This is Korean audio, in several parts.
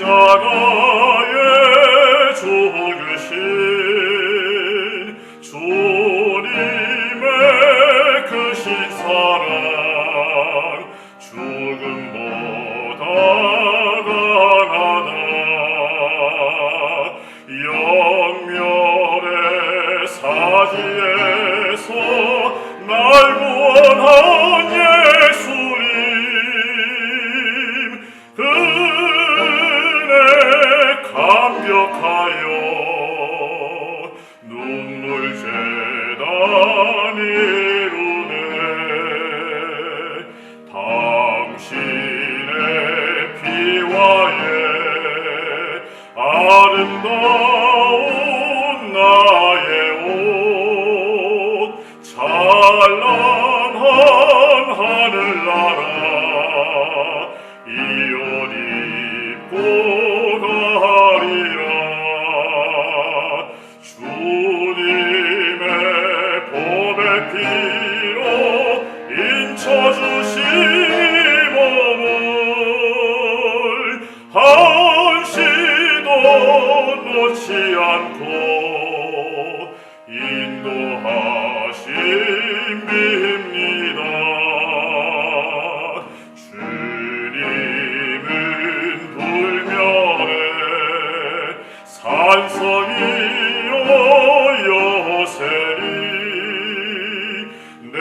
십자가에 죽으신 주님의 크신 사랑 죽음보다 강하다. 영멸의 사지에서 날 구원한 예수님, 그네 감격하여 눈물 재단 이루네. 당신의 피와의 아름다운 나의 옷, 찬란한 하늘나라 이 옷 입고 가리라. 주님의 보배 피로 인쳐주신 이 몸을 한시도 놓지 않고 인도하신 빕니다. 주님은 불멸의 산성이요 여세리, 내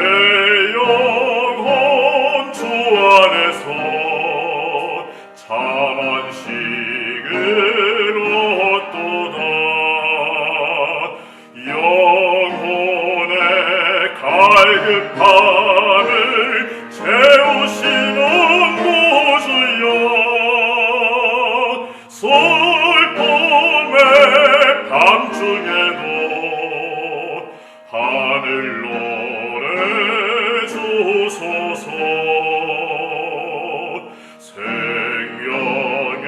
영혼 주 안에서 참 안식을 얻도다. 영혼의 갈급함을 채우시는 구주여, 슬픔의 밤중에도 하늘 노래 주소서. 생명의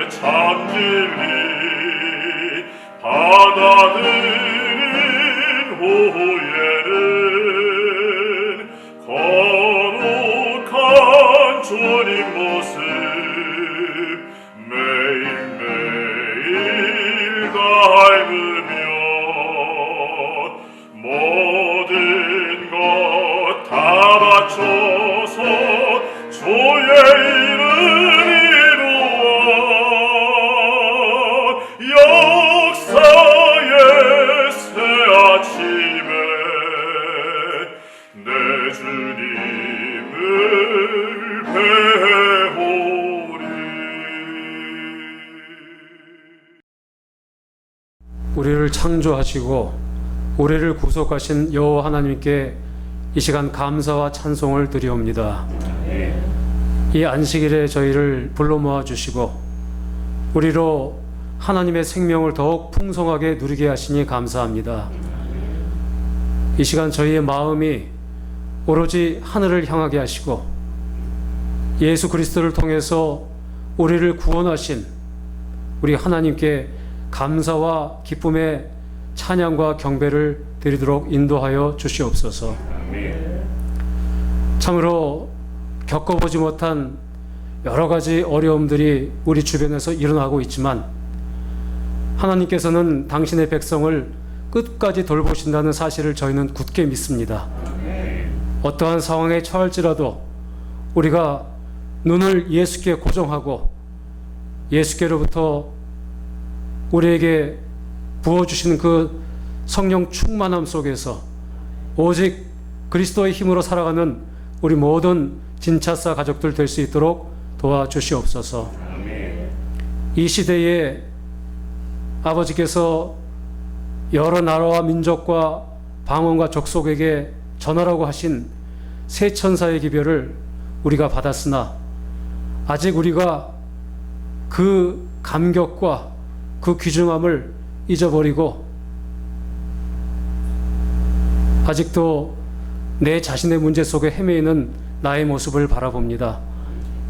참 진리 받아들인 후에는 거룩한 주님 모습 매일매일 닮으며 모든 것 다 바쳐서 주의 이름 이루어 역사의 새 아침에 내 주님을 배우리. 우리를 창조하시고 우리를 구속하신 여호와 하나님께 이 시간 감사와 찬송을 드리옵니다. 이 안식일에 저희를 불러 모아 주시고 우리로 하나님의 생명을 더욱 풍성하게 누리게 하시니 감사합니다. 이 시간 저희의 마음이 오로지 하늘을 향하게 하시고 예수 그리스도를 통해서 우리를 구원하신 우리 하나님께 감사와 기쁨의 찬양과 경배를 드리도록 인도하여 주시옵소서. 참으로 겪어보지 못한 여러 가지 어려움들이 우리 주변에서 일어나고 있지만 하나님께서는 당신의 백성을 끝까지 돌보신다는 사실을 저희는 굳게 믿습니다. 어떠한 상황에 처할지라도 우리가 눈을 예수께 고정하고 예수께로부터 우리에게 부어주시는 그 성령 충만함 속에서 오직 그리스도의 힘으로 살아가는 우리 모든 진차사 가족들 될 수 있도록 도와주시옵소서. 이 시대에 아버지께서 여러 나라와 민족과 방언과 족속에게 전하라고 하신 새 천사의 기별을 우리가 받았으나 아직 우리가 그 감격과 그 귀중함을 잊어버리고 아직도 내 자신의 문제 속에 헤매이는 나의 모습을 바라봅니다.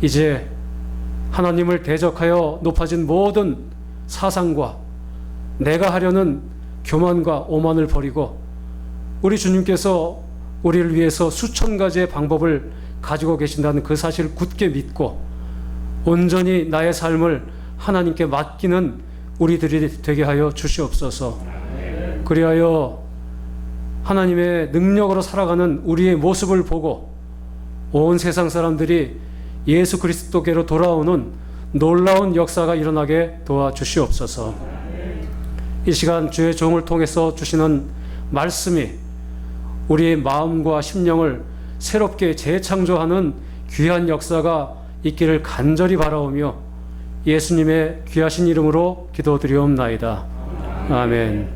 이제 하나님을 대적하여 높아진 모든 사상과 내가 하려는 교만과 오만을 버리고 우리 주님께서 우리를 위해서 수천 가지의 방법을 가지고 계신다는 그 사실을 굳게 믿고 온전히 나의 삶을 하나님께 맡기는 우리들이 되게 하여 주시옵소서. 그리하여 하나님의 능력으로 살아가는 우리의 모습을 보고 온 세상 사람들이 예수 그리스도께로 돌아오는 놀라운 역사가 일어나게 도와주시옵소서. 이 시간 주의 종을 통해서 주시는 말씀이 우리의 마음과 심령을 새롭게 재창조하는 귀한 역사가 있기를 간절히 바라오며 예수님의 귀하신 이름으로 기도드리옵나이다. 아멘.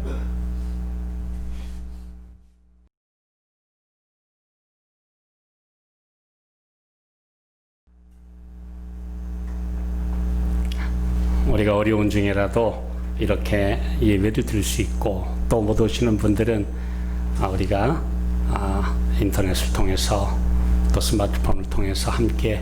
우리가 어려운 중이라도 이렇게 예배를 드릴 수 있고 또 못 오시는 분들은 우리가 인터넷을 통해서 또 스마트폰을 통해서 함께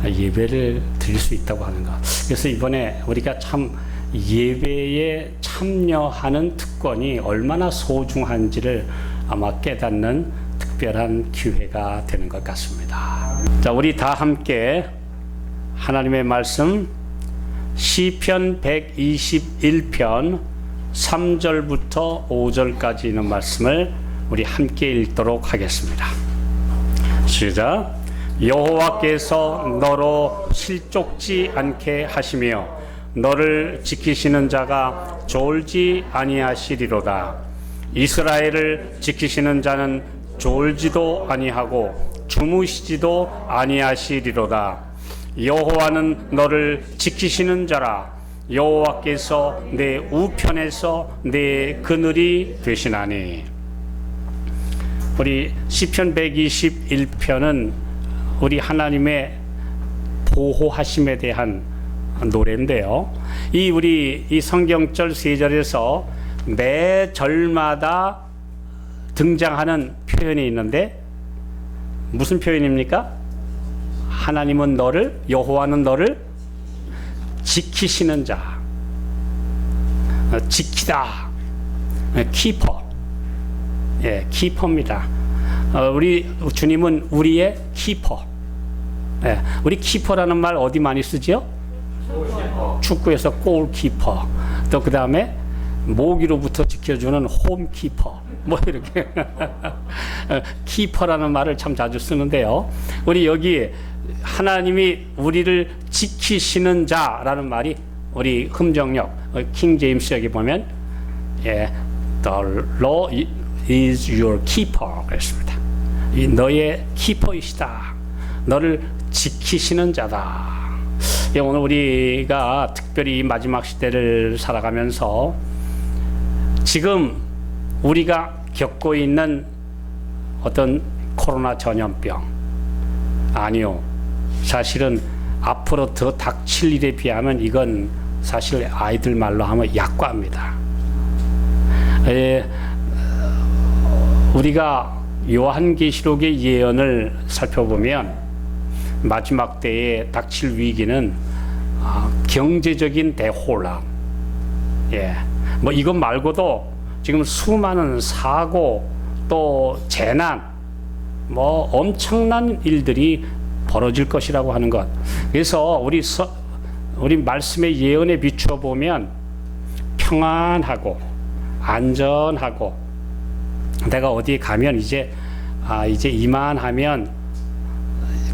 예배를 드릴 수 있다고 하는 것. 그래서 이번에 우리가 참 예배에 참여하는 특권이 얼마나 소중한지를 아마 깨닫는 특별한 기회가 되는 것 같습니다. 자, 우리 다 함께 하나님의 말씀 시편 121편 3절부터 5절까지 있는 말씀을 우리 함께 읽도록 하겠습니다. 시작. 여호와께서 너로 실족지 않게 하시며 너를 지키시는 자가 졸지 아니하시리로다. 이스라엘을 지키시는 자는 졸지도 아니하고 주무시지도 아니하시리로다. 여호와는 너를 지키시는 자라. 여호와께서 내 우편에서 내 그늘이 되시나니. 우리 시편 121편은 우리 하나님의 보호하심에 대한 노래인데요. 우리 성경절 3절에서 매 절마다 등장하는 표현이 있는데 무슨 표현입니까? 하나님은 너를, 여호와는 너를 지키시는 자. 지키다. 키퍼. 예, 키퍼입니다. 우리 주님은 우리의 키퍼. 예, 우리 키퍼라는 말 어디 많이 쓰지요? 축구에서 골키퍼. 또 그 다음에 모기로부터 지켜주는 홈키퍼. 뭐 이렇게 키퍼라는 말을 참 자주 쓰는데요. 우리 여기 하나님이 우리를 지키시는 자라는 말이 우리 흠정역 킹 제임스 여기 보면 The Lord is your keeper 그랬습니다. 너의 키퍼이시다. 너를 지키시는 자다. 오늘 우리가 특별히 마지막 시대를 살아가면서 지금 우리가 겪고 있는 어떤 코로나 전염병 아니요. 사실은 앞으로 더 닥칠 일에 비하면 이건 사실 아이들 말로 하면 약과입니다. 우리가 요한계시록의 예언을 살펴보면 마지막 때에 닥칠 위기는 경제적인 대혼란, 뭐 이것 말고도 지금 수많은 사고 또 재난, 뭐 엄청난 일들이 벌어질 것이라고 하는 것. 그래서 우리 말씀의 예언에 비추어 보면 평안하고 안전하고 내가 어디에 가면 이제 이만하면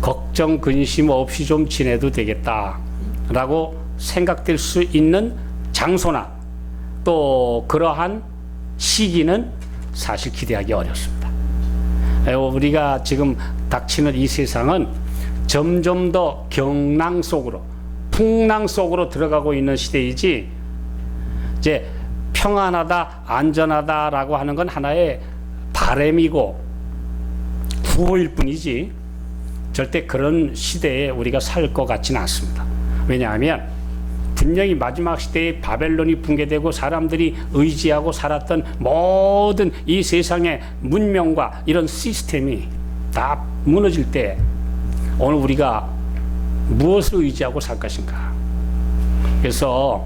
걱정 근심 없이 좀 지내도 되겠다라고 생각될 수 있는 장소나 또 그러한 시기는 사실 기대하기 어렵습니다. 우리가 지금 닥치는 이 세상은 점점 더 경랑 속으로, 풍랑 속으로 들어가고 있는 시대이지, 이제 평안하다, 안전하다라고 하는 건 하나의 바램이고 구호일 뿐이지 절대 그런 시대에 우리가 살 것 같지는 않습니다. 왜냐하면 분명히 마지막 시대에 바벨론이 붕괴되고 사람들이 의지하고 살았던 모든 이 세상의 문명과 이런 시스템이 다 무너질 때 오늘 우리가 무엇을 의지하고 살 것인가. 그래서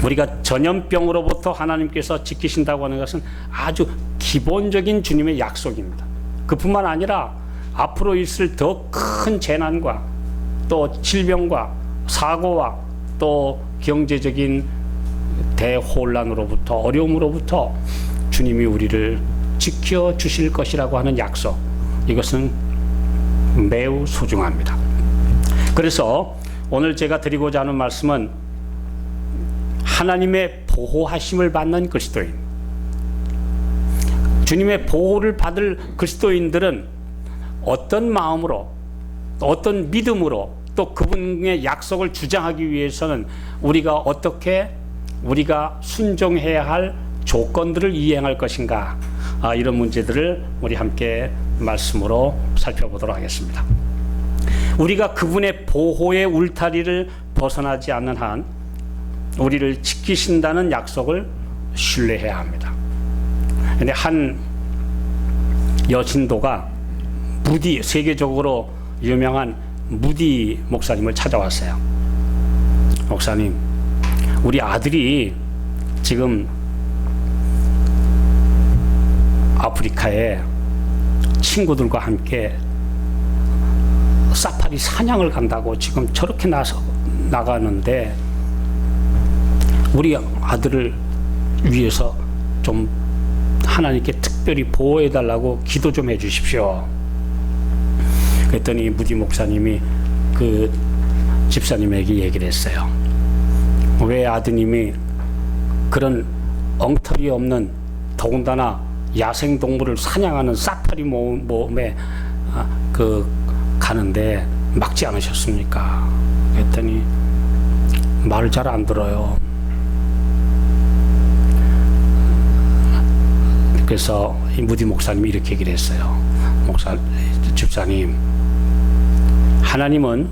우리가 전염병으로부터 하나님께서 지키신다고 하는 것은 아주 기본적인 주님의 약속입니다. 그뿐만 아니라 앞으로 있을 더 큰 재난과 또 질병과 사고와 또 경제적인 대혼란으로부터 어려움으로부터 주님이 우리를 지켜 주실 것이라고 하는 약속, 이것은 매우 소중합니다. 그래서 오늘 제가 드리고자 하는 말씀은 하나님의 보호하심을 받는 그리스도인, 주님의 보호를 받을 그리스도인들은 어떤 마음으로, 어떤 믿음으로, 또 그분의 약속을 주장하기 위해서는 우리가 어떻게 우리가 순종해야 할 조건들을 이행할 것인가, 이런 문제들을 우리 함께 말씀으로 살펴보도록 하겠습니다. 우리가 그분의 보호의 울타리를 벗어나지 않는 한 우리를 지키신다는 약속을 신뢰해야 합니다. 근데 한 여신도가 무디, 세계적으로 유명한 무디 목사님을 찾아왔어요. 목사님, 우리 아들이 지금 아프리카에 친구들과 함께 사파리 사냥을 간다고 지금 저렇게 나가는데 우리 아들을 위해서 좀 하나님께 특별히 보호해 달라고 기도 좀 해 주십시오. 그랬더니 무디 목사님이 그 집사님에게 얘기를 했어요. 왜 아드님이 그런 엉터리 없는, 더군다나 야생동물을 사냥하는 사파리 모험에 가는데 막지 않으셨습니까? 그랬더니 말을 잘 안 들어요. 그래서 이 무디 목사님이 이렇게 얘기를 했어요. 집사님, 하나님은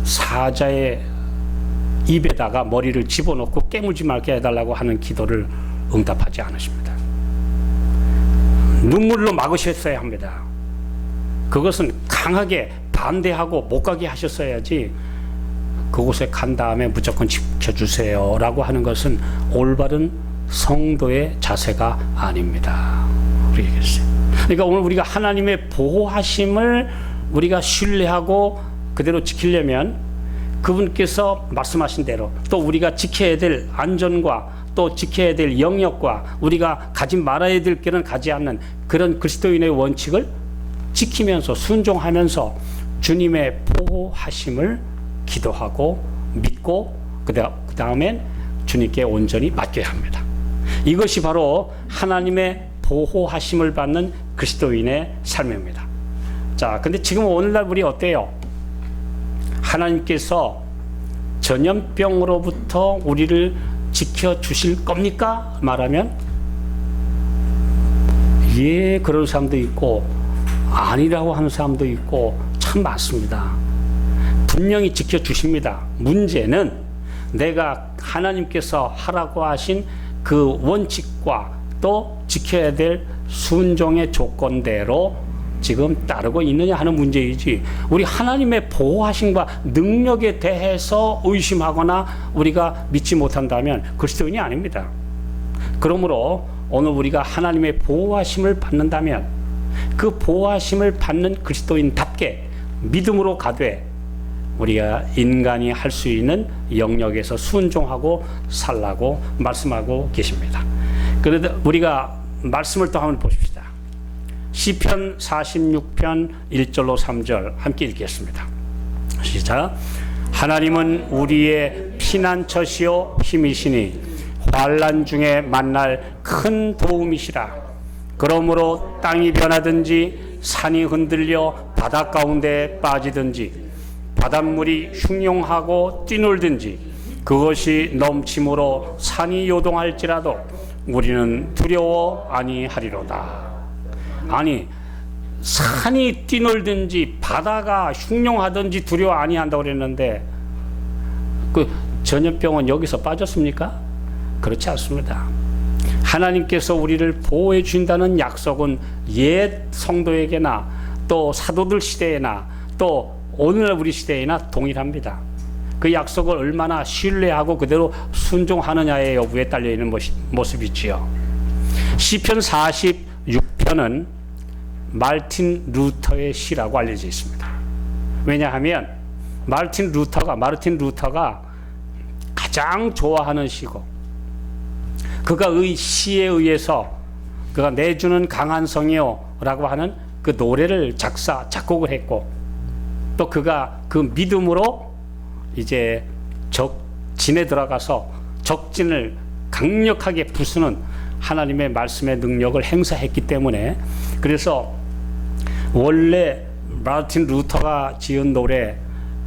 사자의 입에다가 머리를 집어넣고 깨물지 말게 해달라고 하는 기도를 응답하지 않으십니다. 눈물로 막으셨어야 합니다. 그것은 강하게 반대하고 못 가게 하셨어야지, 그곳에 간 다음에 무조건 지켜주세요 라고 하는 것은 올바른 성도의 자세가 아닙니다. 그렇게 얘기했어요. 그러니까 오늘 우리가 하나님의 보호하심을 우리가 신뢰하고 그대로 지키려면 그분께서 말씀하신 대로, 또 우리가 지켜야 될 안전과 또 지켜야 될 영역과 우리가 가지 말아야 될 길은 가지 않는 그런 그리스도인의 원칙을 지키면서 순종하면서 주님의 보호하심을 기도하고 믿고 그 다음엔 주님께 온전히 맡겨야 합니다. 이것이 바로 하나님의 보호하심을 받는 그리스도인의 삶입니다. 자, 근데 지금 오늘날 우리 어때요? 하나님께서 전염병으로부터 우리를 지켜주실 겁니까? 말하면 예, 그런 사람도 있고 아니라고 하는 사람도 있고 참 많습니다. 분명히 지켜주십니다. 문제는 내가 하나님께서 하라고 하신 그 원칙과 또 지켜야 될 순종의 조건대로 지금 따르고 있느냐 하는 문제이지, 우리 하나님의 보호하심과 능력에 대해서 의심하거나 우리가 믿지 못한다면 그리스도인이 아닙니다. 그러므로 오늘 우리가 하나님의 보호하심을 받는다면 그 보호하심을 받는 그리스도인답게 믿음으로 가되 우리가 인간이 할 수 있는 영역에서 순종하고 살라고 말씀하고 계십니다. 그래도 우리가 말씀을 또 한번 보십시다. 시편 46편 1절로 3절 함께 읽겠습니다. 시작. 하나님은 우리의 피난처시요 힘이시니 환난 중에 만날 큰 도움이시라. 그러므로 땅이 변하든지 산이 흔들려 바다 가운데 빠지든지 바닷물이 흉용하고 뛰놀든지 그것이 넘침으로 산이 요동할지라도 우리는 두려워 아니하리로다. 아니, 산이 뛰놀든지 바다가 흉용하든지 두려워 아니한다고 그랬는데 그 전염병은 여기서 빠졌습니까? 그렇지 않습니다. 하나님께서 우리를 보호해 주신다는 약속은 옛 성도에게나 또 사도들 시대에나 또 오늘날 우리 시대에나 동일합니다. 그 약속을 얼마나 신뢰하고 그대로 순종하느냐의 여부에 딸려있는 모습이지요. 시편 46편은 마르틴 루터의 시라고 알려져 있습니다. 왜냐하면 마르틴 루터가 가장 좋아하는 시고, 그가 시에 의해서 그가 내주는 강한 성이요라고 하는 그 노래를 작곡을 했고, 또 그가 그 믿음으로 이제 적진에 들어가서 적진을 강력하게 부수는 하나님의 말씀의 능력을 행사했기 때문에, 그래서 원래 마르틴 루터가 지은 노래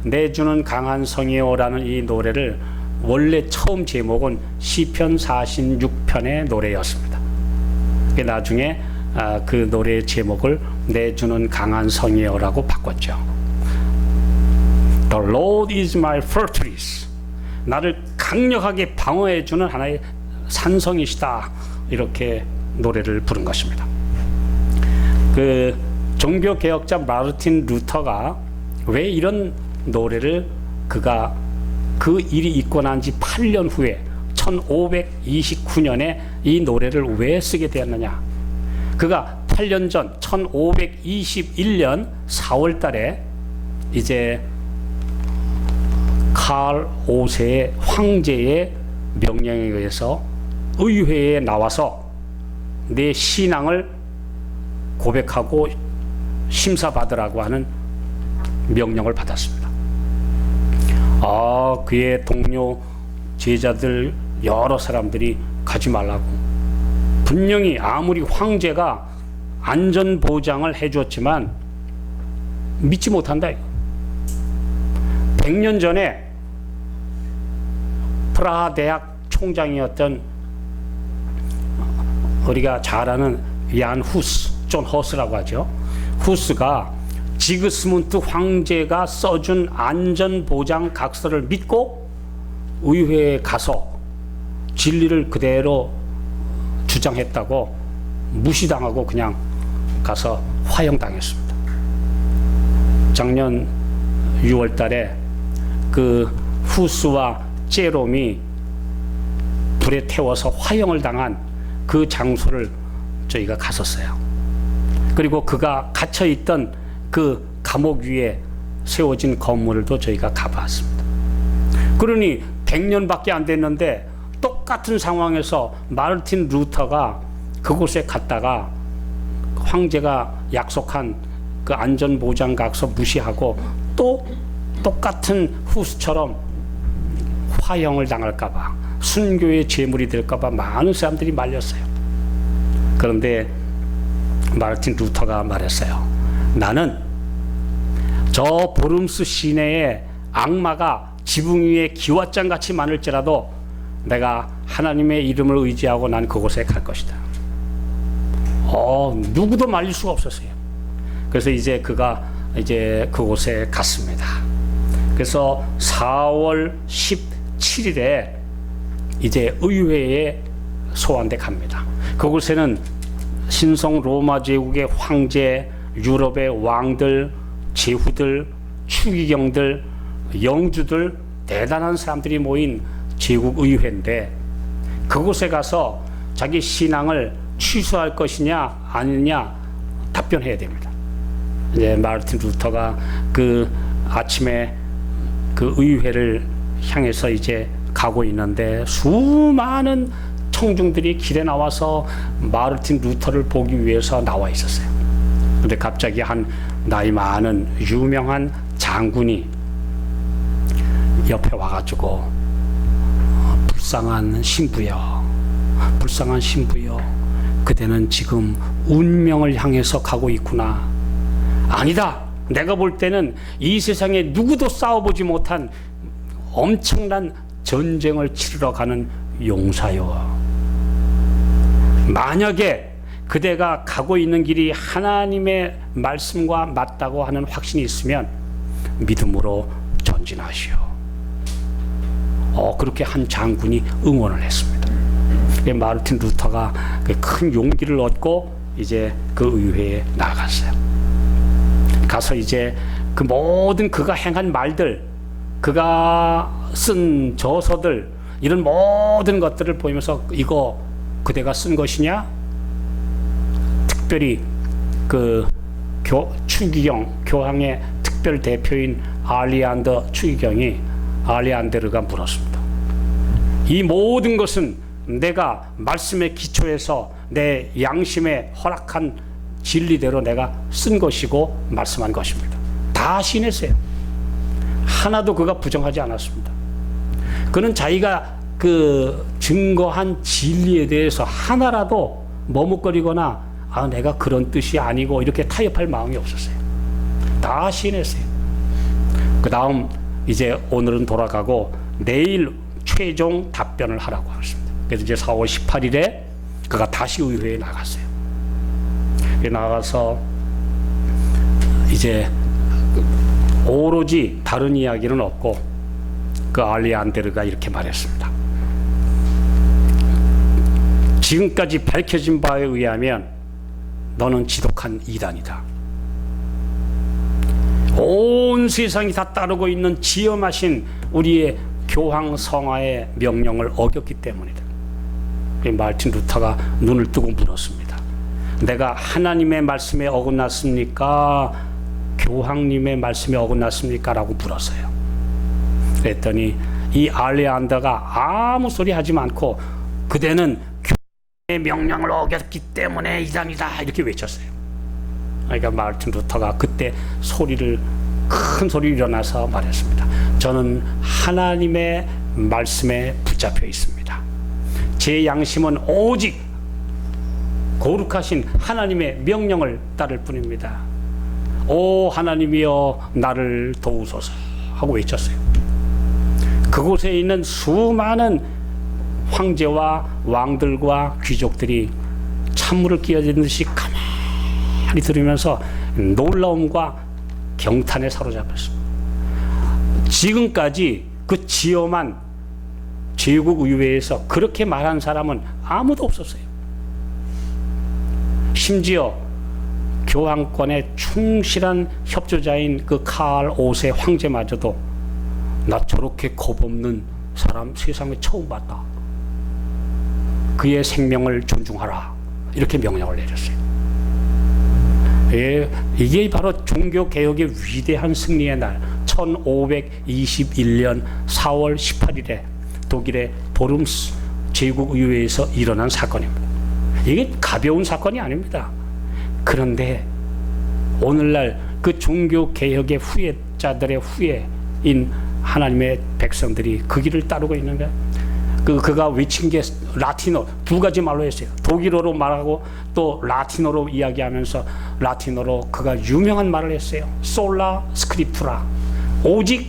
내주는 강한 성이요라는 이 노래를 원래 처음 제목은 시편 46편의 노래였습니다. 나중에 그 노래의 제목을 내주는 강한 성이요라고 바꿨죠. The Lord is my fortress. 나를 강력하게 방어해주는 하나의 산성이시다. 이렇게 노래를 부른 것입니다. 그 종교개혁자 마르틴 루터가 왜 이런 노래를 그가 그 일이 있고 난 지 8년 후에 1529년에 이 노래를 왜 쓰게 되었느냐? 그가 8년 전 1521년 4월 달에 이제 칼 5세의 황제의 명령에 의해서 의회에 나와서 내 신앙을 고백하고 심사받으라고 하는 명령을 받았습니다. 그의 동료 제자들 여러 사람들이 가지 말라고, 분명히 아무리 황제가 안전보장을 해줬지만 믿지 못한다. 100년 전에 프라하 대학 총장이었던 우리가 잘 아는 얀 후스, 존 허스라고 하죠. 후스가 지그스문트 황제가 써준 안전보장 각서를 믿고 의회에 가서 진리를 그대로 주장했다고 무시당하고 그냥 가서 화형당했습니다. 작년 6월 달에 그 후스와 제롬이 불에 태워서 화형을 당한 그 장소를 저희가 갔었어요. 그리고 그가 갇혀있던 그 감옥 위에 세워진 건물도 저희가 가봤습니다. 그러니 100년밖에 안 됐는데 똑같은 상황에서 마르틴 루터가 그곳에 갔다가 황제가 약속한 그 안전보장각서 무시하고 또 똑같은 후스처럼 화형을 당할까봐, 순교의 제물이 될까봐 많은 사람들이 말렸어요. 그런데 마르틴 루터가 말했어요. 나는 저 보름스 시내에 악마가 지붕 위에 기왓장같이 많을지라도 내가 하나님의 이름을 의지하고 난 그곳에 갈 것이다. 누구도 말릴 수가 없었어요. 그래서 이제 그가 이제 그곳에 갔습니다. 그래서 4월 17일에 이제 의회에 소환돼 갑니다. 그곳에는 신성 로마 제국의 황제, 유럽의 왕들, 제후들, 추기경들, 영주들, 대단한 사람들이 모인 제국 의회인데, 그곳에 가서 자기 신앙을 취소할 것이냐 아니냐 답변해야 됩니다. 이제 마르틴 루터가 그 아침에 그 의회를 향해서 이제 가고 있는데 수많은 청중들이 길에 나와서 마르틴 루터를 보기 위해서 나와 있었어요. 근데 갑자기 한 나이 많은 유명한 장군이 옆에 와가지고 불쌍한 신부여, 불쌍한 신부여, 그대는 지금 운명을 향해서 가고 있구나. 아니다. 내가 볼 때는 이 세상에 누구도 싸워보지 못한 엄청난 전쟁을 치르러 가는 용사여. 만약에 그대가 가고 있는 길이 하나님의 말씀과 맞다고 하는 확신이 있으면 믿음으로 전진하시오. 그렇게 한 장군이 응원을 했습니다. 마르틴 루터가 큰 용기를 얻고 이제 그 의회에 나갔어요. 가서 이제 그 모든 그가 행한 말들, 그가 쓴 저서들, 이런 모든 것들을 보면서 이거 그대가 쓴 것이냐? 특별히 그 추기경 교황의 특별 대표인 알리안더 추기경이 알리안데르가 물었습니다. 이 모든 것은 내가 말씀의 기초에서 내 양심에 허락한 진리대로 내가 쓴 것이고 말씀한 것입니다. 다 시인했어요. 하나도 그가 부정하지 않았습니다. 그는 자기가 그 증거한 진리에 대해서 하나라도 머뭇거리거나 내가 그런 뜻이 아니고 이렇게 타협할 마음이 없었어요. 다 시인했어요. 그 다음 이제 오늘은 돌아가고 내일 최종 답변을 하라고 하셨습니다. 그래서 이제 4월 18일에 그가 다시 의회에 나갔어요. 나가서 이제 오로지 다른 이야기는 없고 그 알리안데르가 이렇게 말했습니다. 지금까지 밝혀진 바에 의하면 너는 지독한 이단이다. 온 세상이 다 따르고 있는 지엄하신 우리의 교황 성화의 명령을 어겼기 때문이다. 마르틴 루터가 눈을 뜨고 물었습니다. 내가 하나님의 말씀에 어긋났습니까? 교황님의 말씀에 어긋났습니까? 라고 물었어요. 그랬더니 이 알레안더가 아무 소리 하지 않고 그대는 교황의 명령을 어겼기 때문에 이단이다 이렇게 외쳤어요. 그러니까 마르틴 루터가 그때 큰 소리로 일어나서 말했습니다. 저는 하나님의 말씀에 붙잡혀 있습니다. 제 양심은 오직 거룩하신 하나님의 명령을 따를 뿐입니다. 오 하나님이여 나를 도우소서 하고 외쳤어요. 그곳에 있는 수많은 황제와 왕들과 귀족들이 찬물을 끼얹은 듯이 가만히 들으면서 놀라움과 경탄에 사로잡혔습니다. 지금까지 그 지엄한 제국의회에서 그렇게 말한 사람은 아무도 없었어요. 심지어 교황권의 충실한 협조자인 그 카를 5세 황제마저도 나 저렇게 겁없는 사람 세상에 처음 봤다. 그의 생명을 존중하라. 이렇게 명령을 내렸어요. 이게 바로 종교개혁의 위대한 승리의 날 1521년 4월 18일에 독일의 보름스 제국의회에서 일어난 사건입니다. 이게 가벼운 사건이 아닙니다. 그런데 오늘날 그 종교개혁의 후예자들의 후예인 하나님의 백성들이 그 길을 따르고 있는데 그가 외친 게 라틴어 두 가지 말로 했어요. 독일어로 말하고 또 라틴어로 이야기하면서 라틴어로 그가 유명한 말을 했어요. 솔라 스크립투라. 오직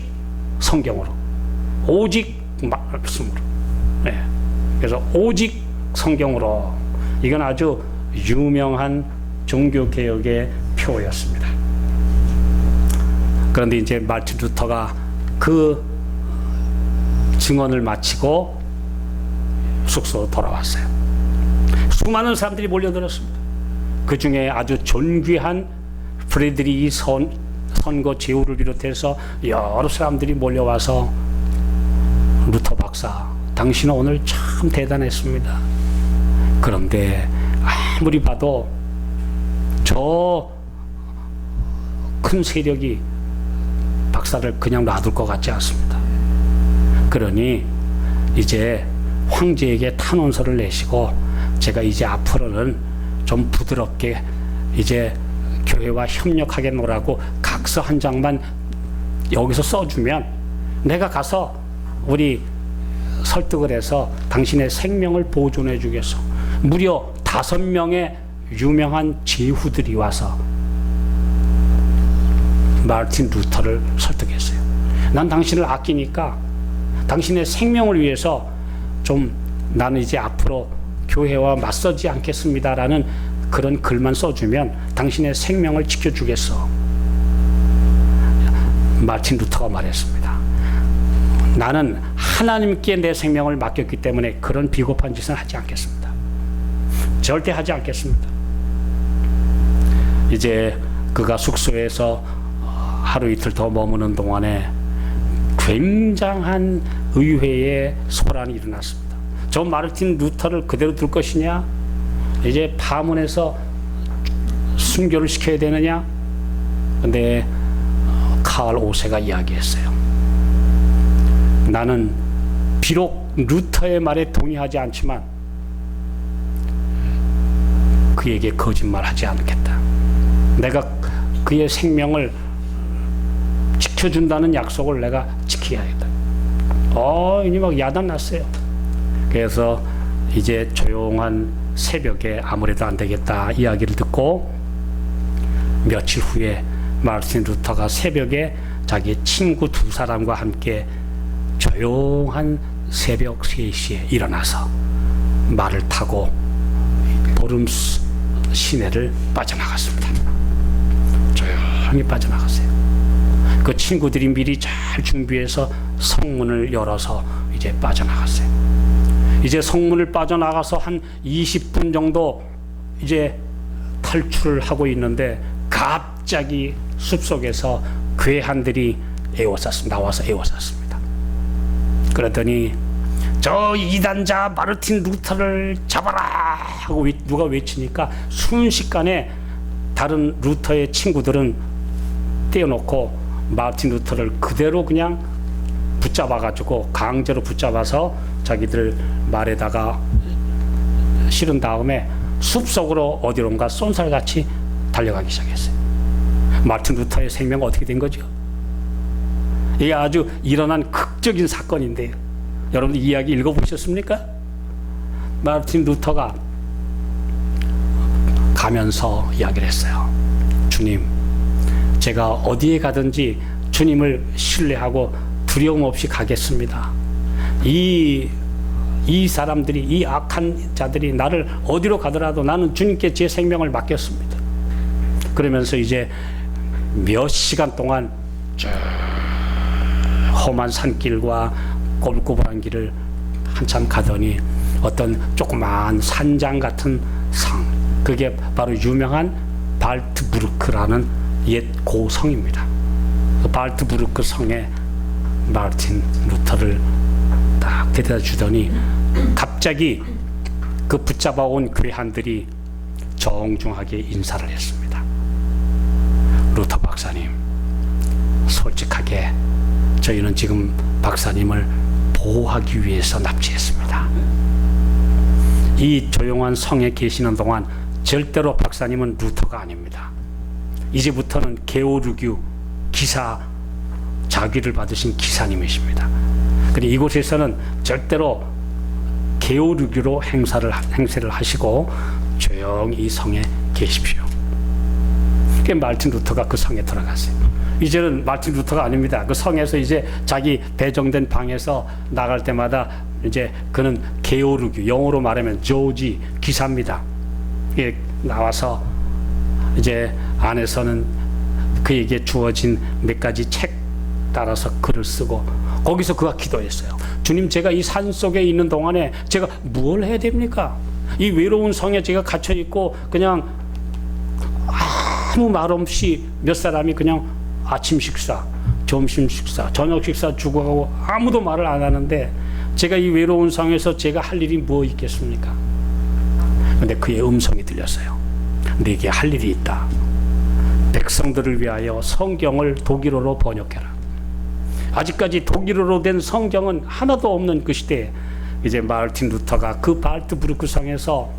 성경으로. 오직 말씀으로. 네. 그래서 오직 성경으로. 이건 아주 유명한 종교개혁의 표였습니다. 그런데 이제 마르틴 루터가 그 증언을 마치고 숙소로 돌아왔어요. 수많은 사람들이 몰려들었습니다. 그 중에 아주 존귀한 프레드리히 선거 제후를 비롯해서 여러 사람들이 몰려와서 루터 박사, 당신은 오늘 참 대단했습니다. 그런데 아무리 봐도 저 큰 세력이 박사를 그냥 놔둘 것 같지 않습니다. 그러니 이제 황제에게 탄원서를 내시고 제가 이제 앞으로는 좀 부드럽게 이제 교회와 협력하겠노라고 각서 한 장만 여기서 써주면 내가 가서 우리 설득을 해서 당신의 생명을 보존해 주겠소. 무려 5명의 유명한 제후들이 와서 마르틴 루터를 설득했어요. 난 당신을 아끼니까 당신의 생명을 위해서 좀 나는 이제 앞으로 교회와 맞서지 않겠습니다라는 그런 글만 써주면 당신의 생명을 지켜주겠어. 마르틴 루터가 말했습니다. 나는 하나님께 내 생명을 맡겼기 때문에 그런 비겁한 짓은 하지 않겠습니다. 절대 하지 않겠습니다. 이제 그가 숙소에서 하루 이틀 더 머무는 동안에 굉장한 의회의 소란이 일어났습니다. 저 마르틴 루터를 그대로 둘 것이냐? 이제 파문해서 순교를 시켜야 되느냐? 근데 카를 5세가 이야기했어요. 나는 비록 루터의 말에 동의하지 않지만 그에게 거짓말하지 않겠다. 내가 그의 생명을 지켜준다는 약속을 내가 지켜야겠다. 이니 막 야단났어요. 그래서 이제 조용한 새벽에 아무래도 안 되겠다 이야기를 듣고 며칠 후에 마르틴 루터가 새벽에 자기 친구 두 사람과 함께 조용한 새벽 3시에 일어나서 말을 타고 보름 시내를 빠져나갔습니다. 조용히 빠져나갔어요. 그 친구들이 미리 잘 준비해서 성문을 열어서 이제 빠져나갔어요. 이제 성문을 빠져나가서 한 20분 정도 이제 탈출을 하고 있는데 갑자기 숲속에서 괴한들이 나와서 에워쌌습니다. 그러더니 저 이단자 마르틴 루터를 잡아라 하고 누가 외치니까 순식간에 다른 루터의 친구들은 떼어놓고 마르틴 루터를 그대로 그냥 붙잡아가지고 강제로 붙잡아서 자기들 말에다가 실은 다음에 숲속으로 어디론가 쏜살같이 달려가기 시작했어요. 마르틴 루터의 생명은 어떻게 된 거죠? 이게 아주 일어난 극적인 사건인데요. 여러분들 이야기 읽어보셨습니까? 마르틴 루터가 가면서 이야기를 했어요. 주님, 제가 어디에 가든지 주님을 신뢰하고 두려움 없이 가겠습니다. 이 사람들이, 이 악한 자들이 나를 어디로 가더라도 나는 주님께 제 생명을 맡겼습니다. 그러면서 이제 몇 시간 동안 쭉 험한 산길과 꼬불꼬불한 길을 한참 가더니 어떤 조그마한 산장 같은 성, 그게 바로 유명한 발트부르크라는 옛 고성입니다. 그 발트부르크 성에 마르틴 루터를 딱 데려다 주더니 갑자기 그 붙잡아온 괴한들이 정중하게 인사를 했습니다. 루터 박사님, 솔직하게 저희는 지금 박사님을 보호하기 위해서 납치했습니다. 이 조용한 성에 계시는 동안 절대로 박사님은 루터가 아닙니다. 이제부터는 게오르규 기사 자귀를 받으신 기사님이십니다. 그리고 이곳에서는 절대로 게오르규로 행세를 하시고 조용히 이 성에 계십시오. 그게 마르틴 루터가 그 성에 들어갔어요. 이제는 마르틴 루터가 아닙니다. 그 성에서 이제 자기 배정된 방에서 나갈 때마다 이제 그는 게오르규, 영어로 말하면 조지 기사입니다. 예, 나와서 이제 안에서는 그에게 주어진 몇 가지 책 따라서 글을 쓰고 거기서 그가 기도했어요. 주님, 제가 이 산 속에 있는 동안에 제가 뭘 해야 됩니까? 이 외로운 성에 제가 갇혀 있고 그냥 아무 말 없이 몇 사람이 그냥 아침 식사, 점심 식사, 저녁 식사 주고 가고 아무도 말을 안 하는데 제가 이 외로운 성에서 제가 할 일이 뭐 있겠습니까? 근데 그의 음성이 들렸어요. 네게 할 일이 있다. 백성들을 위하여 성경을 독일어로 번역해라. 아직까지 독일어로 된 성경은 하나도 없는 그 시대에 이제 마르틴 루터가 그 발트부르크 성에서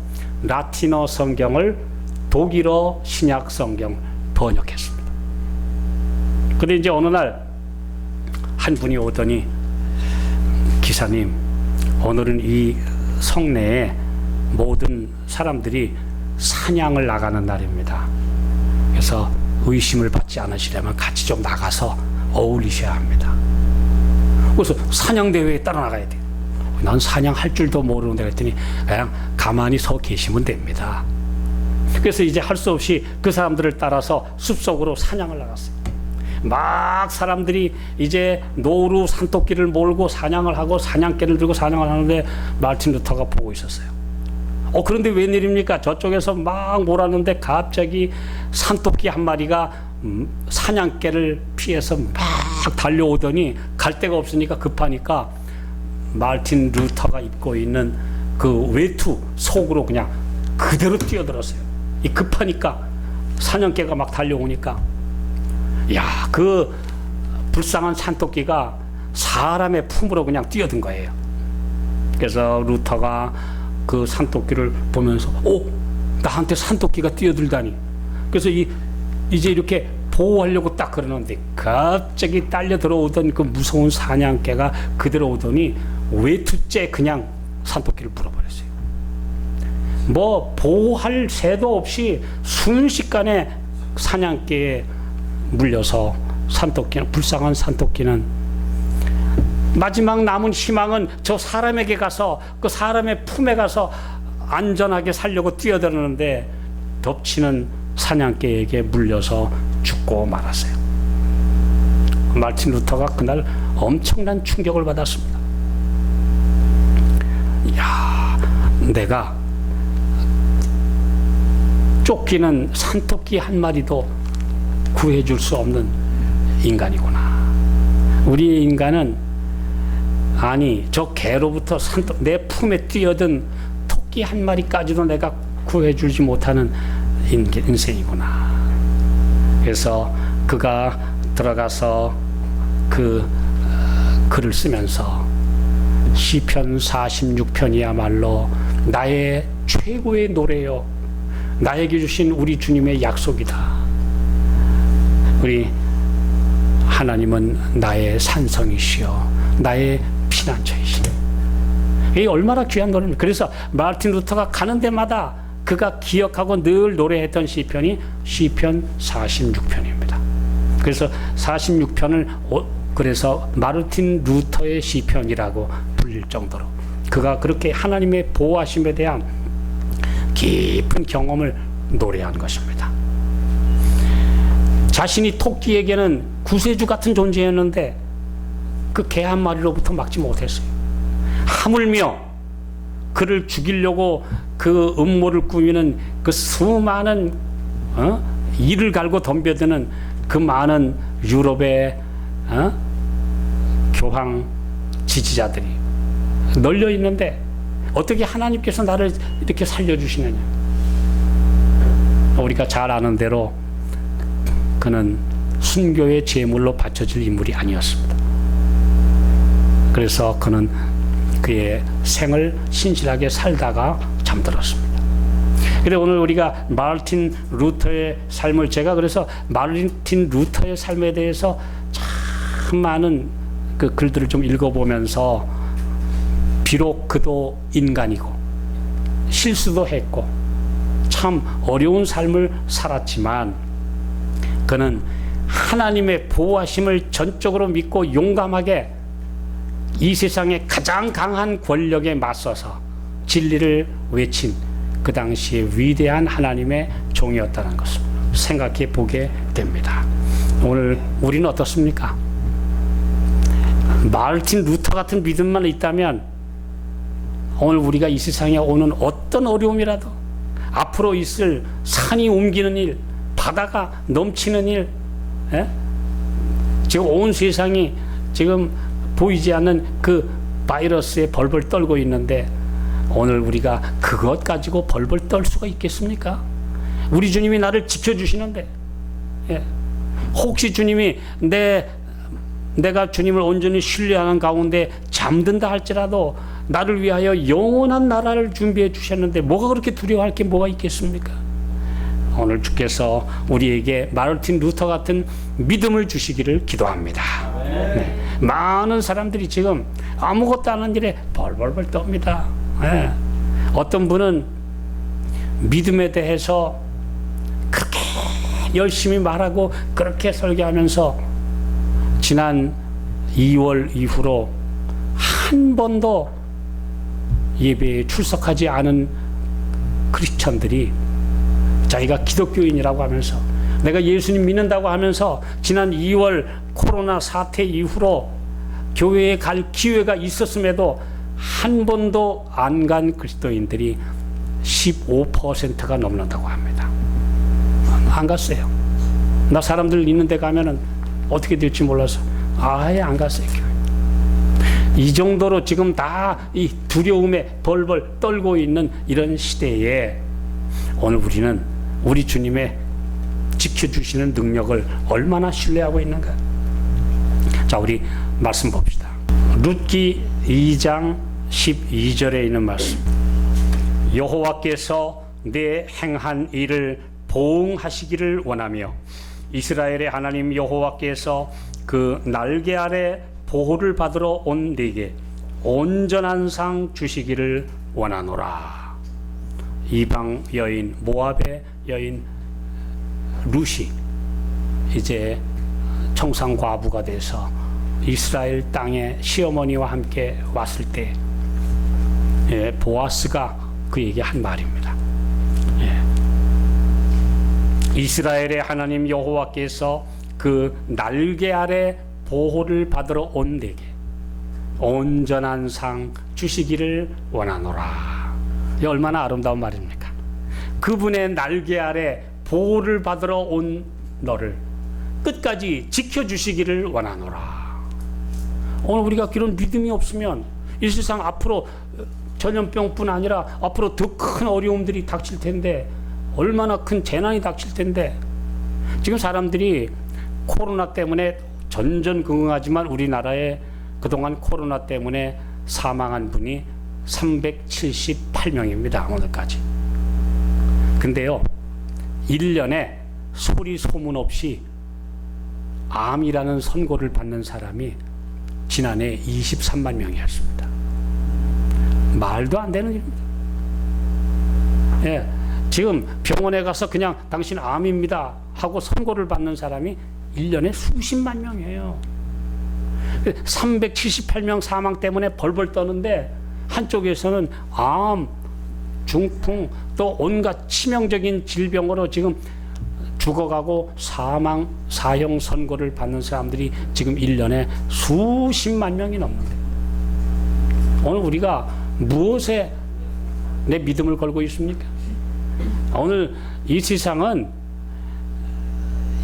라틴어 성경을 독일어 신약 성경 번역했습니다. 그런데 이제 어느 날 한 분이 오더니 기사님, 오늘은 이 성내에 모든 사람들이 사냥을 나가는 날입니다. 그래서 의심을 받지 않으시려면 같이 좀 나가서 어울리셔야 합니다. 그래서 사냥대회에 따라 나가야 돼요. 난 사냥할 줄도 모르는데 그랬더니 그냥 가만히 서 계시면 됩니다. 그래서 이제 할 수 없이 그 사람들을 따라서 숲속으로 사냥을 나갔어요. 막 사람들이 이제 노루 산토끼를 몰고 사냥을 하고 사냥개를 들고 사냥을 하는데 마르틴 루터가 보고 있었어요. 그런데 웬일입니까? 저쪽에서 막 몰았는데 갑자기 산토끼 한 마리가 사냥개를 피해서 막 달려오더니 갈 데가 없으니까 급하니까 마르틴 루터가 입고 있는 그 외투 속으로 그냥 그대로 뛰어들었어요. 이 급하니까 사냥개가 막 달려오니까 야, 그 불쌍한 산토끼가 사람의 품으로 그냥 뛰어든 거예요. 그래서 루터가 그 산토끼를 보면서 나한테 산토끼가 뛰어들다니. 그래서 이제 이렇게 보호하려고 딱 그러는데 갑자기 딸려 들어오던 그 무서운 사냥개가 그대로 오더니 외투째 그냥 산토끼를 물어버렸어요. 뭐 보호할 새도 없이 순식간에 사냥개에 물려서 불쌍한 산토끼는 마지막 남은 희망은 저 사람에게 가서 그 사람의 품에 가서 안전하게 살려고 뛰어드는데 덮치는 사냥개에게 물려서 죽고 말았어요. 마르틴 루터가 그날 엄청난 충격을 받았습니다. 내가 쫓기는 산토끼 한 마리도 구해줄 수 없는 인간이구나. 우리 인간은 저 개로부터 내 품에 뛰어든 토끼 한 마리까지도 내가 구해주지 못하는 인생이구나. 그래서 그가 들어가서 그 글을 쓰면서 시편 46편이야말로 나의 최고의 노래요, 나에게 주신 우리 주님의 약속이다. 우리 하나님은 나의 산성이시여 나의 피난처이시여. 이게 얼마나 귀한 노래입니까? 그래서 마르틴 루터가 가는 데마다 그가 기억하고 늘 노래했던 시편이 시편 46편입니다. 그래서 46편을 그래서 마르틴 루터의 시편이라고 불릴 정도로 그가 그렇게 하나님의 보호하심에 대한 깊은 경험을 노래한 것입니다. 자신이 토끼에게는 구세주 같은 존재였는데 그 개 한 마리로부터 막지 못했어요. 하물며 그를 죽이려고 그 음모를 꾸미는 그 수많은 이를 갈고 덤벼드는 그 많은 유럽의 교황 지지자들이 널려 있는데 어떻게 하나님께서 나를 이렇게 살려주시느냐. 우리가 잘 아는 대로 그는 순교의 제물로 바쳐질 인물이 아니었습니다. 그래서 그는 그의 생을 신실하게 살다가 잠들었습니다. 그런데 오늘 우리가 마르틴 루터의 삶을 그래서 마르틴 루터의 삶에 대해서 참 많은 그 글들을 좀 읽어보면서 비록 그도 인간이고 실수도 했고 참 어려운 삶을 살았지만 그는 하나님의 보호하심을 전적으로 믿고 용감하게 이 세상의 가장 강한 권력에 맞서서 진리를 외친 그 당시에 위대한 하나님의 종이었다는 것을 생각해 보게 됩니다. 오늘 우리는 어떻습니까? 마르틴 루터 같은 믿음만 있다면 오늘 우리가 이 세상에 오는 어떤 어려움이라도 앞으로 있을 산이 옮기는 일, 바다가 넘치는 일, 지금 온 세상이 지금 보이지 않는 그 바이러스에 벌벌 떨고 있는데 오늘 우리가 그것 가지고 벌벌 떨 수가 있겠습니까? 우리 주님이 나를 지켜주시는데 혹시 주님이 내가 주님을 온전히 신뢰하는 가운데 잠든다 할지라도 나를 위하여 영원한 나라를 준비해 주셨는데 뭐가 그렇게 두려워할 게 뭐가 있겠습니까? 오늘 주께서 우리에게 마르틴 루터 같은 믿음을 주시기를 기도합니다. 네. 많은 사람들이 지금 아무것도 안 하는 일에 벌벌벌 떱니다. 네. 어떤 분은 믿음에 대해서 그렇게 열심히 말하고 그렇게 설교하면서 지난 2월 이후로 한 번도 예배에 출석하지 않은 크리스천들이 자기가 기독교인이라고 하면서 내가 예수님 믿는다고 하면서 지난 2월 코로나 사태 이후로 교회에 갈 기회가 있었음에도 한 번도 안 간 그리스도인들이 15%가 넘는다고 합니다. 안 갔어요. 나 사람들 있는 데 가면은 어떻게 될지 몰라서 아예 안 갔어요. 이 정도로 지금 다 이 두려움에 벌벌 떨고 있는 이런 시대에 오늘 우리는 우리 주님의 지켜주시는 능력을 얼마나 신뢰하고 있는가. 자, 우리 말씀 봅시다. 룻기 2장 12절에 있는 말씀. 여호와께서 내 행한 일을 보응하시기를 원하며 이스라엘의 하나님 여호와께서 그 날개 아래 보호를 받으러 온 네게 온전한 상 주시기를 원하노라. 이방 여인, 모압의 여인 루시, 이제 청상 과부가 돼서 이스라엘 땅에 시어머니와 함께 왔을 때 보아스가 그에게 한 말입니다. 이스라엘의 하나님 여호와께서 그 날개 아래 보호를 받으러 온 내게 온전한 상 주시기를 원하노라. 이 얼마나 아름다운 말입니까? 그분의 날개 아래 보호를 받으러 온 너를 끝까지 지켜주시기를 원하노라. 오늘 우리가 그런 믿음이 없으면 이 세상 앞으로 전염병뿐 아니라 앞으로 더 큰 어려움들이 닥칠 텐데, 얼마나 큰 재난이 닥칠 텐데, 지금 사람들이 코로나 때문에 전전긍긍하지만 우리나라에 그동안 코로나 때문에 사망한 분이 378명입니다. 오늘까지. 근데요, 1년에 소리 소문 없이 암이라는 선고를 받는 사람이 지난해 23만 명이었습니다. 말도 안 되는 일입니다. 예, 지금 병원에 가서 그냥 당신 암입니다 하고 선고를 받는 사람이 1년에 수십만 명이에요. 378명 사망 때문에 벌벌 떠는데 한쪽에서는 암, 중풍, 또 온갖 치명적인 질병으로 지금 죽어가고 사형 선고를 받는 사람들이 지금 1년에 수십만 명이 넘는데, 오늘 우리가 무엇에 내 믿음을 걸고 있습니까? 오늘 이 세상은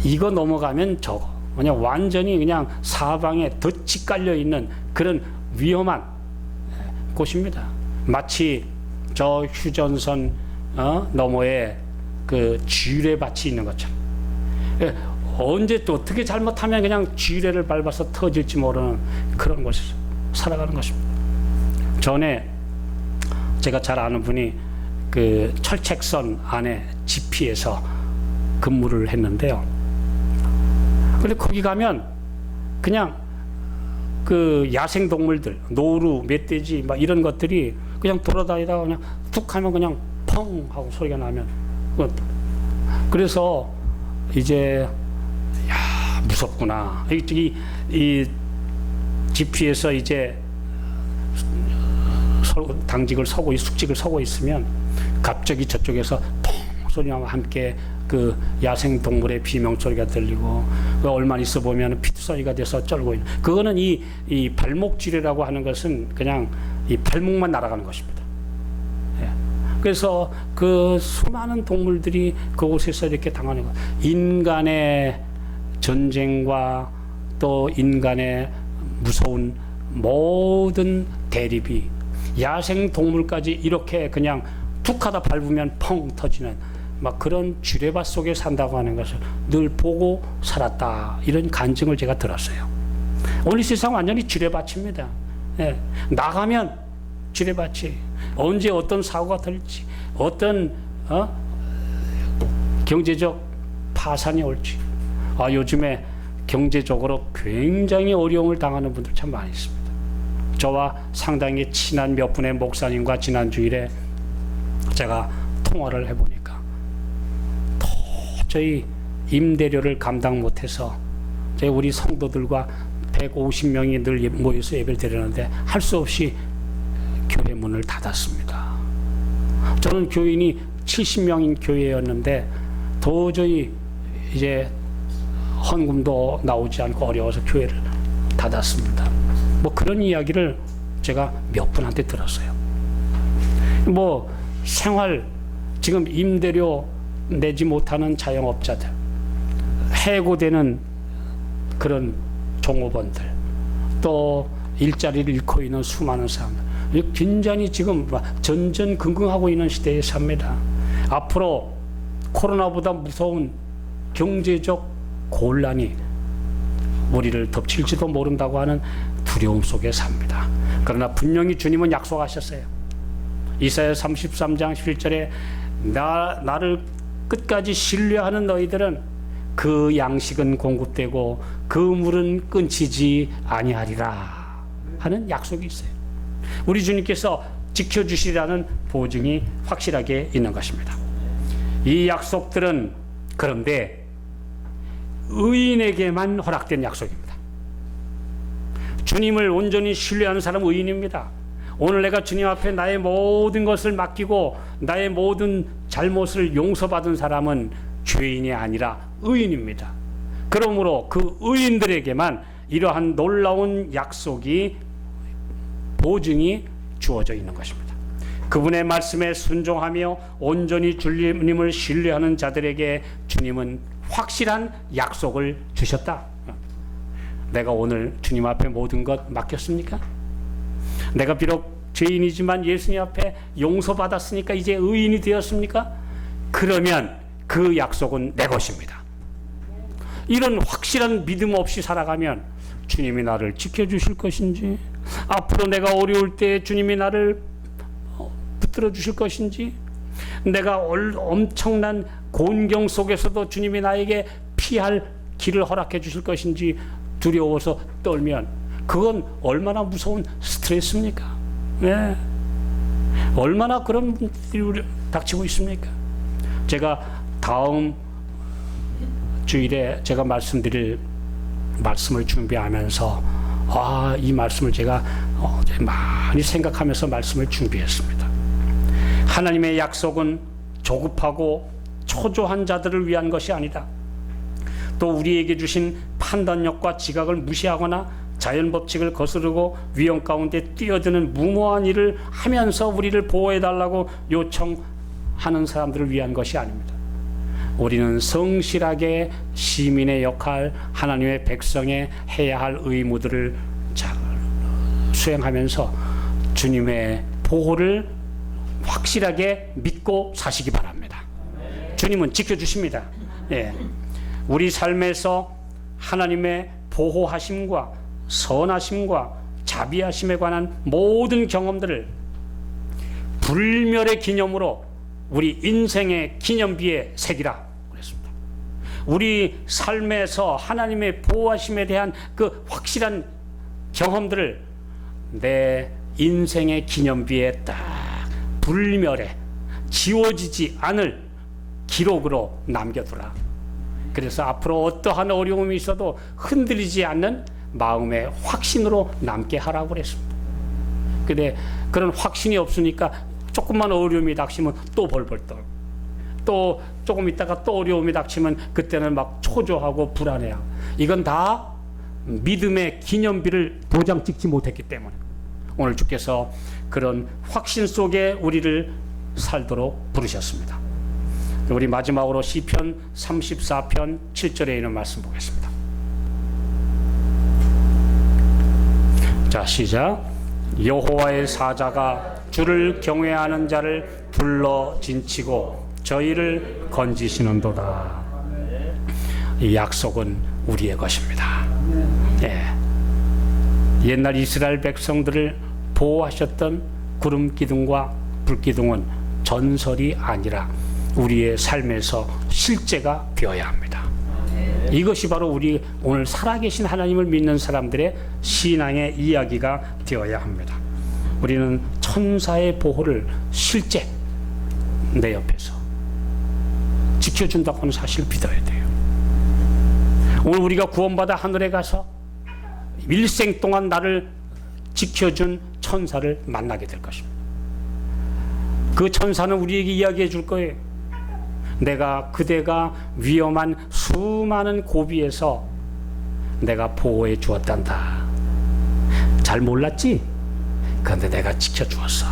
이거 넘어가면 저거, 그냥 완전히 그냥 사방에 덫이 깔려 있는 그런 위험한 곳입니다. 마치 저 휴전선 너머에 그 쥐레밭이 있는 것처럼, 언제 또 어떻게 잘못하면 그냥 쥐레를 밟아서 터질지 모르는 그런 곳에서 살아가는 것입니다. 전에 제가 잘 아는 분이 그 철책선 안에 지피에서 근무를 했는데요. 근데 거기 가면 그냥 그 야생 동물들, 노루, 멧돼지 막 이런 것들이 그냥 돌아다니다가 그냥 툭 하면 그냥 펑 하고 소리가 나면, 그래서 이제 야 무섭구나. 이 지피에서 이제 당직을 서고 숙직을 서고 있으면 갑자기 저쪽에서 펑 소리와 함께 그 야생 동물의 비명 소리가 들리고, 얼마 있어 보면 피투성이가 돼서 쩔고 있는, 그거는 이 발목 쥐레라고 하는 것은 그냥 이 발목만 날아가는 것입니다. 예. 그래서 그 수많은 동물들이 그곳에서 이렇게 당하는 것, 인간의 전쟁과 또 인간의 무서운 모든 대립이 야생 동물까지 이렇게 그냥 툭 하다 밟으면 펑 터지는 막 그런 쥐레밭 속에 산다고 하는 것을 늘 보고 살았다, 이런 간증을 제가 들었어요. 오늘 세상 완전히 쥐레밭입니다. 예. 나가면 쥐레밭이 언제 어떤 사고가 될지, 어떤 경제적 파산이 올지. 요즘에 경제적으로 굉장히 어려움을 당하는 분들 참 많이 있습니다. 저와 상당히 친한 몇 분의 목사님과 지난 주일에 제가 통화를 해보니까 도저히 임대료를 감당 못해서 저희 우리 성도들과 150명이 늘 모여서 예배를 드리는데 할 수 없이 교회 문을 닫았습니다. 저는 교인이 70명인 교회였는데 도저히 이제 헌금도 나오지 않고 어려워서 교회를 닫았습니다. 뭐 그런 이야기를 제가 몇 분한테 들었어요. 뭐 생활, 지금 임대료 내지 못하는 자영업자들, 해고되는 그런 종업원들, 또 일자리를 잃고 있는 수많은 사람들, 굉장히 지금 전전긍긍하고 있는 시대에 삽니다. 앞으로 코로나보다 무서운 경제적 곤란이 우리를 덮칠지도 모른다고 하는 두려움 속에 삽니다. 그러나 분명히 주님은 약속하셨어요. 이사야 33장 11절에 나를 끝까지 신뢰하는 너희들은 그 양식은 공급되고 그 물은 끊기지 아니하리라 하는 약속이 있어요. 우리 주님께서 지켜주시라는 보증이 확실하게 있는 것입니다. 이 약속들은 그런데 의인에게만 허락된 약속입니다. 주님을 온전히 신뢰하는 사람은 의인입니다. 오늘 내가 주님 앞에 나의 모든 것을 맡기고 나의 모든 잘못을 용서받은 사람은 죄인이 아니라 의인입니다. 그러므로 그 의인들에게만 이러한 놀라운 약속이 보증이 주어져 있는 것입니다. 그분의 말씀에 순종하며 온전히 주님을 신뢰하는 자들에게 주님은 확실한 약속을 주셨다. 내가 오늘 주님 앞에 모든 것 맡겼습니까? 내가 비록 죄인이지만 예수님 앞에 용서받았으니까 이제 의인이 되었습니까? 그러면 그 약속은 내 것입니다. 이런 확실한 믿음 없이 살아가면 주님이 나를 지켜주실 것인지, 앞으로 내가 어려울 때 주님이 나를 붙들어 주실 것인지, 내가 엄청난 곤경 속에서도 주님이 나에게 피할 길을 허락해 주실 것인지 두려워서 떨면 그건 얼마나 무서운 스트레스입니까? 네. 얼마나 그런 분들이 닥치고 있습니까? 제가 다음 주일에 제가 말씀드릴 말씀을 준비하면서 이 말씀을 제가 많이 생각하면서 말씀을 준비했습니다. 하나님의 약속은 조급하고 초조한 자들을 위한 것이 아니다. 또 우리에게 주신 판단력과 지각을 무시하거나 자연 법칙을 거스르고 위험 가운데 뛰어드는 무모한 일을 하면서 우리를 보호해달라고 요청하는 사람들을 위한 것이 아닙니다. 우리는 성실하게 시민의 역할, 하나님의 백성의 해야 할 의무들을 잘 수행하면서 주님의 보호를 확실하게 믿고 사시기 바랍니다. 주님은 지켜주십니다. 예. 우리 삶에서 하나님의 보호하심과 선하심과 자비하심에 관한 모든 경험들을 불멸의 기념으로 우리 인생의 기념비에 새기라 그랬습니다. 우리 삶에서 하나님의 보호하심에 대한 그 확실한 경험들을 내 인생의 기념비에 딱 불멸에 지워지지 않을 기록으로 남겨두라. 그래서 앞으로 어떠한 어려움이 있어도 흔들리지 않는 마음의 확신으로 남게 하라고 그랬습니다. 근데 그런 확신이 없으니까 조금만 어려움이 닥치면 또 벌벌 떨고, 또 조금 있다가 또 어려움이 닥치면 그때는 막 초조하고 불안해요. 이건 다 믿음의 기념비를 도장 찍지 못했기 때문에 오늘 주께서 그런 확신 속에 우리를 살도록 부르셨습니다. 우리 마지막으로 시편 34편 7절에 있는 말씀 보겠습니다. 자, 시작. 여호와의 사자가 주를 경외하는 자를 불러 진치고 저희를 건지시는도다. 이 약속은 우리의 것입니다. 예. 옛날 이스라엘 백성들을 보호하셨던 구름 기둥과 불 기둥은 전설이 아니라 우리의 삶에서 실제가 되어야 합니다. 이것이 바로 우리 오늘 살아계신 하나님을 믿는 사람들의 신앙의 이야기가 되어야 합니다. 우리는 천사의 보호를 실제 내 옆에서 지켜준다고 하는 사실을 믿어야 돼요. 오늘 우리가 구원받아 하늘에 가서 일생 동안 나를 지켜준 천사를 만나게 될 것입니다. 그 천사는 우리에게 이야기해 줄 거예요. 그대가 위험한 수많은 고비에서 내가 보호해 주었단다. 잘 몰랐지? 그런데 내가 지켜주었어.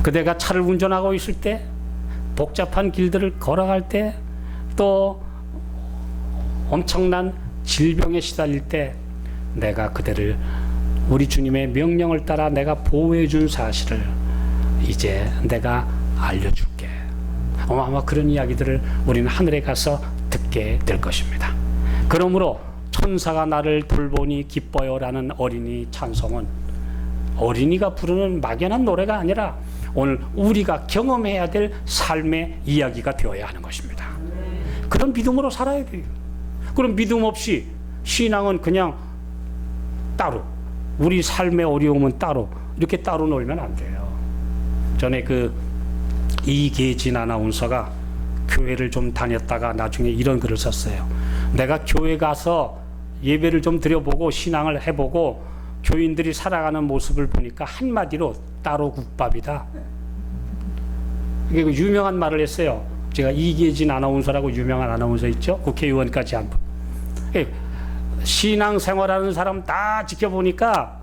그대가 차를 운전하고 있을 때, 복잡한 길들을 걸어갈 때, 또 엄청난 질병에 시달릴 때 내가 그대를 우리 주님의 명령을 따라 내가 보호해 준 사실을 이제 내가 알려줄게. 아마 그런 이야기들을 우리는 하늘에 가서 듣게 될 것입니다. 그러므로 천사가 나를 돌보니 기뻐요라는 어린이 찬송은 어린이가 부르는 막연한 노래가 아니라 오늘 우리가 경험해야 될 삶의 이야기가 되어야 하는 것입니다. 그런 믿음으로 살아야 돼요. 그런 믿음 없이 신앙은 그냥 따로, 우리 삶의 어려움은 따로, 이렇게 따로 놀면 안 돼요. 전에 그 이계진 아나운서가 교회를 좀 다녔다가 나중에 이런 글을 썼어요. 내가 교회 가서 예배를 좀 드려보고 신앙을 해보고 교인들이 살아가는 모습을 보니까 한마디로 따로 국밥이다. 이게 유명한 말을 했어요. 제가 이계진 아나운서라고 유명한 아나운서 있죠? 국회의원까지 한 분. 신앙 생활하는 사람 다 지켜보니까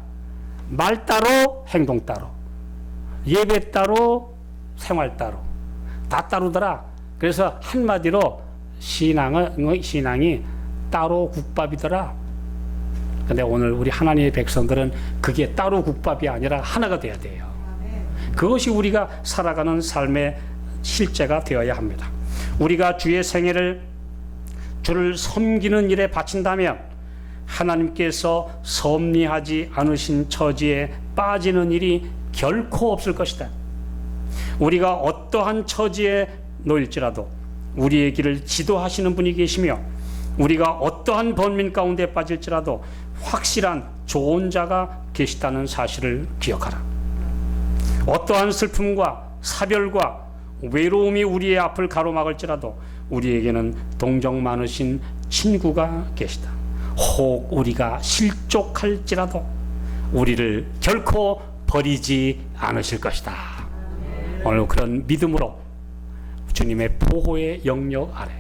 말 따로 행동 따로, 예배 따로 생활 따로, 다 따로더라. 그래서 한마디로 신앙이 따로 국밥이더라. 근데 오늘 우리 하나님의 백성들은 그게 따로 국밥이 아니라 하나가 돼야 돼요. 그것이 우리가 살아가는 삶의 실제가 되어야 합니다. 우리가 주의 생애를 주를 섬기는 일에 바친다면 하나님께서 섭리하지 않으신 처지에 빠지는 일이 결코 없을 것이다. 우리가 어떠한 처지에 놓일지라도 우리의 길을 지도하시는 분이 계시며 우리가 어떠한 번민 가운데 빠질지라도 확실한 좋은 자가 계시다는 사실을 기억하라. 어떠한 슬픔과 사별과 외로움이 우리의 앞을 가로막을지라도 우리에게는 동정 많으신 친구가 계시다. 혹 우리가 실족할지라도 우리를 결코 버리지 않으실 것이다. 오늘 그런 믿음으로 주님의 보호의 영역 아래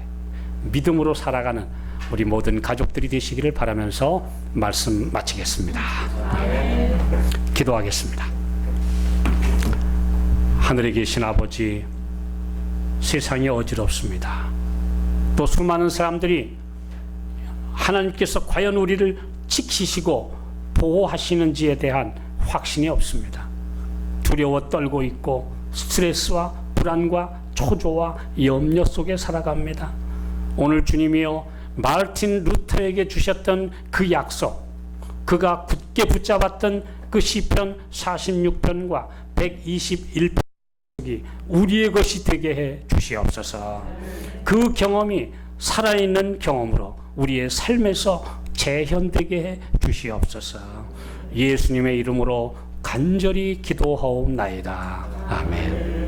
믿음으로 살아가는 우리 모든 가족들이 되시기를 바라면서 말씀 마치겠습니다. 기도하겠습니다. 하늘에 계신 아버지, 세상이 어지럽습니다. 또 수많은 사람들이 하나님께서 과연 우리를 지키시고 보호하시는지에 대한 확신이 없습니다. 두려워 떨고 있고 스트레스와 불안과 초조와 염려 속에 살아갑니다. 오늘 주님이여 마르틴 루터에게 주셨던 그 약속, 그가 굳게 붙잡았던 그 시편 46편과 121편이 우리의 것이 되게 해 주시옵소서. 그 경험이 살아있는 경험으로 우리의 삶에서 재현되게 해 주시옵소서. 예수님의 이름으로 간절히 기도하옵나이다. 아멘.